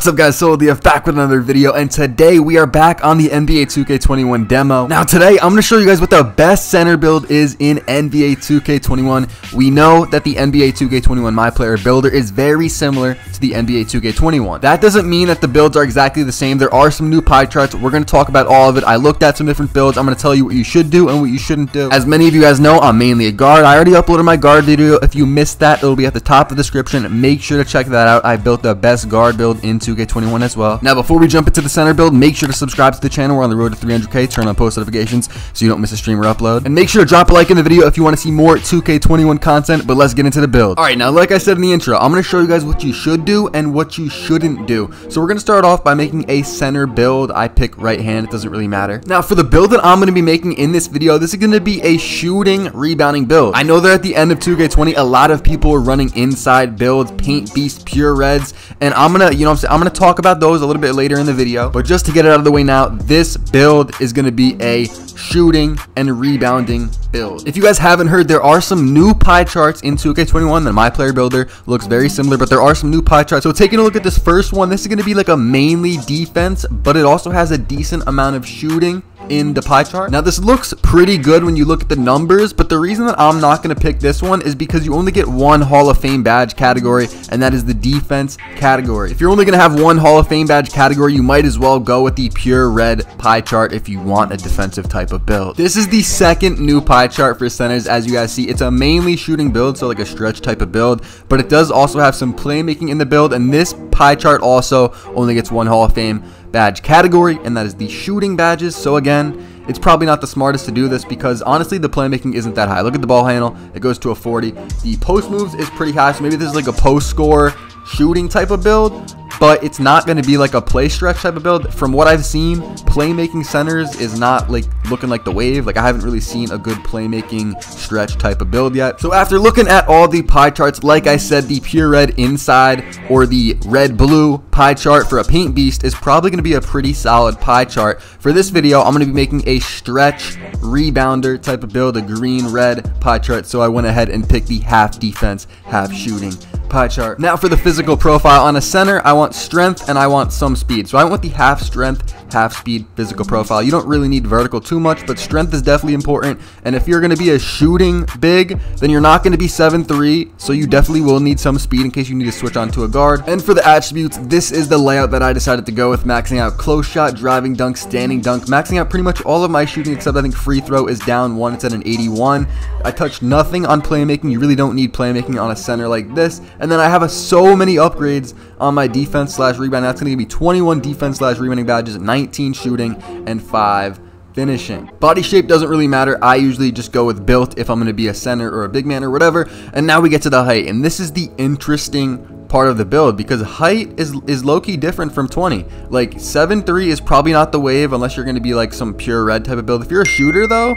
What's up guys, DF back with another video, and today we are back on the NBA 2K21 demo. Now today I'm going to show you guys what the best center build is in NBA 2K21. We know that the NBA 2K21 My Player builder is very similar to the NBA 2K21. That doesn't mean that the builds are exactly the same. There are some new pie charts. We're going to talk about all of it. I looked at some different builds. I'm going to tell you what you should do and what you shouldn't do. As many of you guys know, I'm mainly a guard. I already uploaded my guard video. If you missed that, it'll be at the top of the description. Make sure to check that out. I built the best guard build in 2K21 as well. Now before we jump into the center build, make sure to subscribe to the channel. We're on the road to 300k. Turn on post notifications so you don't miss a stream or upload, and make sure to drop a like in the video if you want to see more 2K21 content. But let's get into the build. Alright, now like I said in the intro, I'm going to show you guys what you should do and what you shouldn't do. So we're going to start off by making a center build. I pick right hand, it doesn't really matter. Now for the build that I'm going to be making in this video, this is going to be a shooting rebounding build. I know that at the end of 2K20 a lot of people are running inside builds, paint beast, pure reds, and I'm gonna, I'm gonna talk about those a little bit later in the video. But just to get it out of the way now, this build is gonna be a shooting and rebounding build. If you guys haven't heard, there are some new pie charts in 2K21. The My Player builder looks very similar, but there are some new pie charts. So taking a look at this first one, this is gonna be like a mainly defense, but it also has a decent amount of shooting in the pie chart. Now this looks pretty good when you look at the numbers, but the reason that I'm not going to pick this one is because you only get one Hall of Fame badge category, and that is the defense category. If you're only going to have one Hall of Fame badge category, you might as well go with the pure red pie chart if you want a defensive type of build. This is the second new pie chart for centers. As you guys see, it's a mainly shooting build, so like a stretch type of build, but it does also have some playmaking in the build, and this pie chart also only gets one Hall of Fame badge category, and that is the shooting badges. So again, it's probably not the smartest to do this because honestly the playmaking isn't that high. Look at the ball handle, it goes to a 40. The post moves is pretty high, so maybe this is like a post score shooting type of build, but it's not going to be like a play stretch type of build. From what I've seen, playmaking centers is not like looking like the wave. Like I haven't really seen a good playmaking stretch type of build yet. So after looking at all the pie charts, like I said, the pure red inside or the red blue pie chart for a paint beast is probably going to be a pretty solid pie chart. For this video, I'm going to be making a stretch rebounder type of build, a green red pie chart. So I went ahead and picked the half defense, half shooting pie chart. Now for the physical profile on a center, I want strength and I want some speed. So I went with the half strength, half speed physical profile. You don't really need vertical too much, but strength is definitely important. And if you're going to be a shooting big, then you're not going to be 7'3", so you definitely will need some speed in case you need to switch on to a guard. And for the attributes, this is the layout that I decided to go with, maxing out close shot, driving dunk, standing dunk, maxing out pretty much all of my shooting except I think free throw is down 1. It's at an 81. I touched nothing on playmaking. You really don't need playmaking on a center like this. And then I have so many upgrades on my defense slash rebound. That's going to be 21 defense slash rebounding badges, 19 shooting, and 5 finishing. Body shape doesn't really matter. I usually just go with built if I'm going to be a center or a big man or whatever. And now we get to the height, and this is the interesting part of the build because height is low-key different from 20. Like 7'3" is probably not the wave unless you're going to be like some pure red type of build. If you're a shooter though,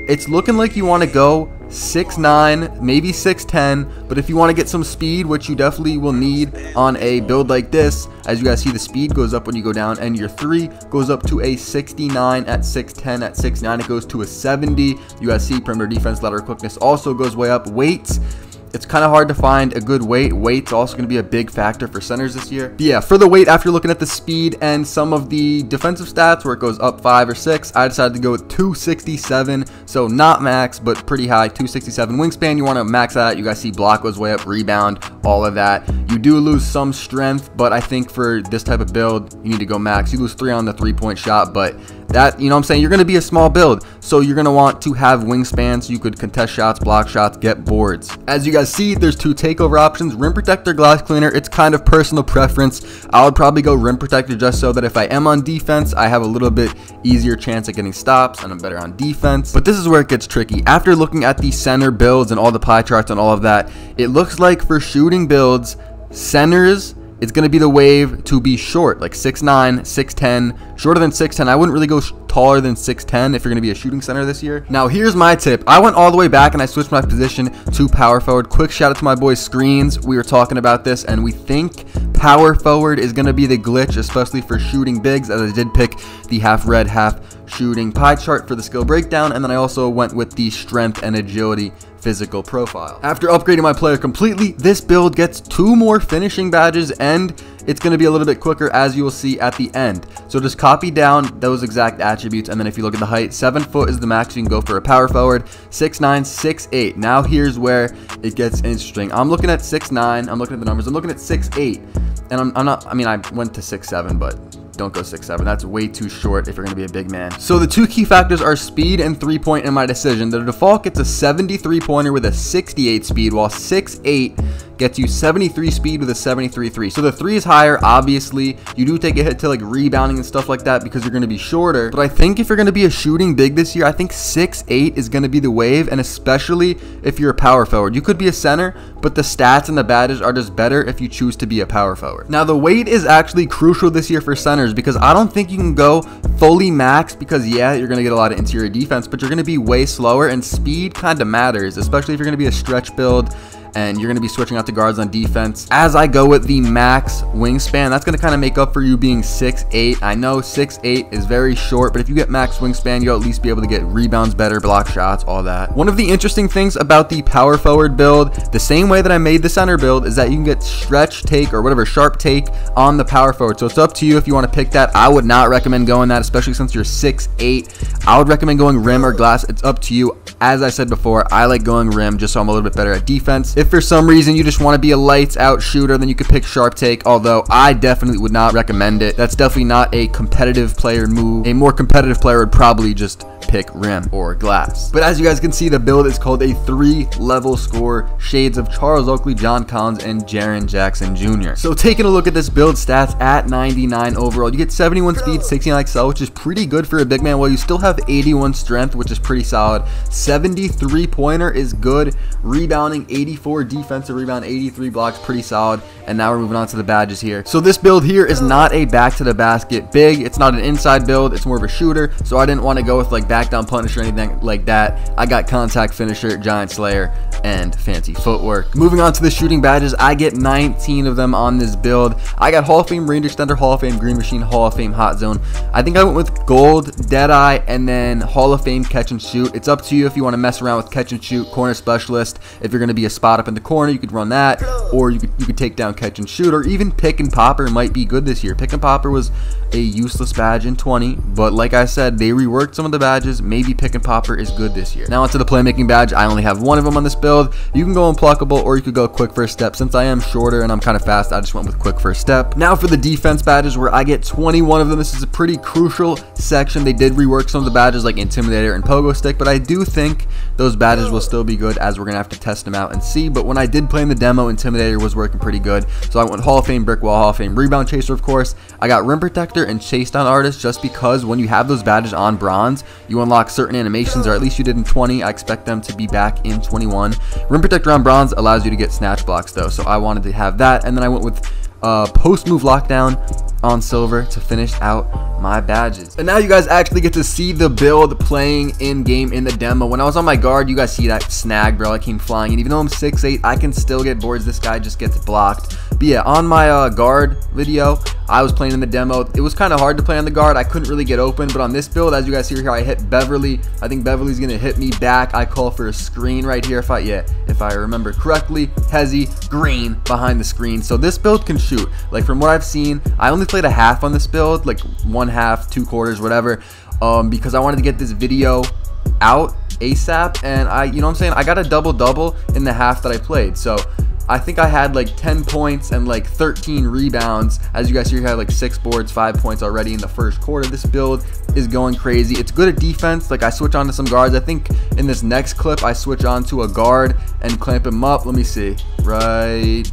it's looking like you want to go 6'9", maybe 6'10", but if you want to get some speed, which you definitely will need on a build like this, as you guys see, the speed goes up when you go down, and your 3 goes up to a 69 at 6'10", at 6'9", it goes to a 70. You guys see perimeter defense, lateral quickness also goes way up. Weights, it's kind of hard to find a good weight. Weight's also going to be a big factor for centers this year. But yeah, for the weight, after looking at the speed and some of the defensive stats where it goes up 5 or 6, I decided to go with 267. So not max, but pretty high, 267 wingspan. You want to max that out. You guys see block goes way up, rebound, all of that. You do lose some strength, but I think for this type of build, you need to go max. You lose 3 on the 3-point shot, but that, you know what I'm saying, you're going to be a small build, so you're going to want to have wingspan so you could contest shots, block shots, get boards. As you guys see, there's 2 takeover options, rim protector, glass cleaner. It's kind of personal preference. I would probably go rim protector just so that if I am on defense, I have a little bit easier chance at getting stops and I'm better on defense. But this is where it gets tricky. After looking at the center builds and all the pie charts and all of that, it looks like for shooting builds, centers, it's going to be the wave to be short, like 6'9", 6'10", shorter than 6'10". I wouldn't really go taller than 6'10" if you're going to be a shooting center this year. Now, here's my tip. I went all the way back and I switched my position to power forward. Quick shout out to my boy Screens. We were talking about this and we think power forward is going to be the glitch, especially for shooting bigs, as I did pick the half red, half shooting pie chart for the skill breakdown, and then I also went with the strength and agility physical profile. After upgrading my player completely, this build gets 2 more finishing badges and it's going to be a little bit quicker, as you will see at the end. So just copy down those exact attributes, and then if you look at the height, 7 foot is the max you can go for a power forward. 6'9", 6'8". Now here's where it gets interesting. I'm looking at 6'9". I'm looking at the numbers. I'm looking at 6'8", and I'm not. I mean, I went to 6'7", but don't go 6'7". That's way too short if you're going to be a big man. So the two key factors are speed and 3-point in my decision. The default gets a 73-pointer with a 68 speed, while 6'8" gets you 73 speed with a 73.3. So the 3 is higher. Obviously, you do take a hit to like rebounding and stuff like that because you're going to be shorter. But I think if you're going to be a shooting big this year, I think 6'8" is going to be the wave, and especially if you're a power forward. You could be a center, but the stats and the badges are just better if you choose to be a power forward. Now, the weight is actually crucial this year for centers because I don't think you can go fully max because, yeah, you're going to get a lot of interior defense, but you're going to be way slower, and speed kind of matters, especially if you're going to be a stretch build and you're going to be switching out to guards on defense. As I go with the max wingspan, that's going to kind of make up for you being 6'8". I know 6'8" is very short, but if you get max wingspan, you'll at least be able to get rebounds better, block shots, all that. One of the interesting things about the power forward build, the same way that I made the center build, is that you can get stretch take or whatever, sharp take on the power forward. So it's up to you if you want to pick that. I would not recommend going that, especially since you're 6'8". I would recommend going rim or glass. It's up to you. As I said before, I like going rim just so I'm a little bit better at defense. If for some reason you just want to be a lights out shooter, then you could pick sharp take, although I definitely would not recommend it. That's definitely not a competitive player move. A more competitive player would probably just pick rim or glass. But as you guys can see, the build is called a 3-level score, shades of Charles Oakley, John Collins, and Jaren Jackson Jr. So taking a look at this build stats, at 99 overall, you get 71 speed, 69 XL, which is pretty good for a big man, while you still have 81 strength, which is pretty solid. 73 pointer is good. Rebounding, 84 defensive rebound, 83 blocks, pretty solid. And now we're moving on to the badges here. So this build here is not a back to the basket big. It's not an inside build. It's more of a shooter. So I didn't want to go with like back down punish or anything like that. I got contact finisher, giant slayer, and fancy footwork. Moving on to the shooting badges, I get 19 of them on this build. I got Hall of Fame range extender, Hall of Fame green machine, Hall of Fame hot zone. I think I went with gold, deadeye, and then Hall of Fame catch and shoot. It's up to you if you want to mess around with catch and shoot, corner specialist. If you're going to be a spot up in the corner, you could run that, or you could take down catch and shoot, or even pick and popper might be good this year. Pick and popper was a useless badge in 20, but like I said, they reworked some of the badges. Maybe pick and popper is good this year. Now onto the playmaking badge. I only have one of them on this build. You can go unpluckable, or you could go quick first step. Since I am shorter and I'm kind of fast, I just went with quick first step. Now for the defense badges, where I get 21 of them. This is a pretty crucial section. They did rework some of the badges like Intimidator and Pogo Stick, but I do think those badges will still be good, as we're gonna have to test them out and see. But when I did play in the demo, Intimidator was working pretty good, so I went Hall of Fame brick wall, Hall of Fame rebound chaser, of course. I got rim protector and chase down artist, just because when you have those badges on bronze, you unlock certain animations, or at least you did in 20. I expect them to be back in 21. Rim protector on bronze allows you to get snatch blocks though, so I wanted to have that. And then I went with post move lockdown on silver to finish out my badges. And now you guys actually get to see the build playing in game in the demo. When I was on my guard, you guys see that snag, bro. I came flying, and even though I'm 6'8", I can still get boards. This guy just gets blocked. But yeah, on my guard video, I was playing in the demo. It was kind of hard to play on the guard. I couldn't really get open, but on this build, as you guys see here, I hit Beverly. I think Beverly's gonna hit me back. I call for a screen right here if I remember correctly. Hezzy, green behind the screen. So this build can shoot. Like from what I've seen, I only played a half on this build, like 1/2, 2/4, whatever, because I wanted to get this video out ASAP, and you know what I'm saying, I got a double-double in the half that I played. So I think I had like 10 points and like 13 rebounds. As you guys see here, I had like 6 boards, 5 points already in the first quarter. This build is going crazy. It's good at defense. Like I switch on to some guards. I think in this next clip, I switch on to a guard and clamp him up. Let me see. Right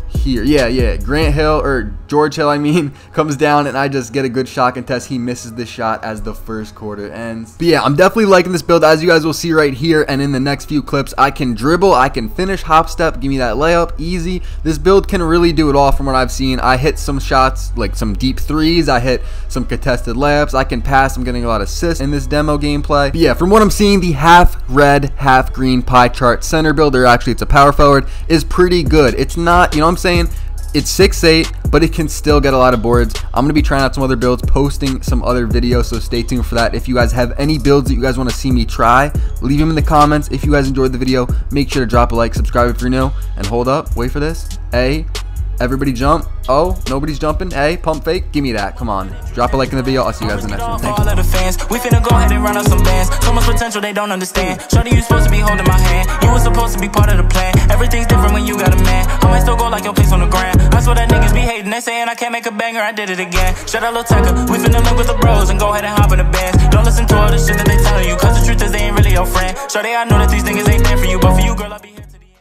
here. Yeah. Grant Hill, or George Hill, I mean, comes down, and I just get a good shot contest. He misses the shot as the first quarter ends. But yeah, I'm definitely liking this build, as you guys will see right here and in the next few clips. I can dribble, I can finish, hop step, give me that layup, easy. This build can really do it all from what I've seen. I hit some shots, like some deep threes. I hit some contested layups. I can pass. I'm getting a lot of assists in this demo gameplay. But yeah, from what I'm seeing, the half red, half green pie chart center build, or actually it's a power forward, is pretty good. It's not, you know what I'm saying? It's 6'8", but it can still get a lot of boards. I'm going to be trying out some other builds, posting some other videos, so stay tuned for that. If you guys have any builds that you guys want to see me try, leave them in the comments. If you guys enjoyed the video, make sure to drop a like, subscribe if you're new, and hold up, wait for this, Everybody jump. Oh, nobody's jumping. Hey, pump fake. Give me that. Come on. Drop a like in the video. I'll see you guys in the next one. Thank you. We finna go ahead and run out some bands. So much potential they don't understand. Shorty, you supposed to be holding my hand. You were supposed to be part of the plan. Everything's different when you got a man. I might still go like your place on the ground. I swear that niggas be hating. They saying I can't make a banger. I did it again. Shut up, little tacker. We finna link with the bros and go ahead and hop in the bands. Don't listen to all the shit that they telling you, cause the truth is they ain't really your friend. Shorty, I know that these niggas ain't there for you, but for you, girl, I be here.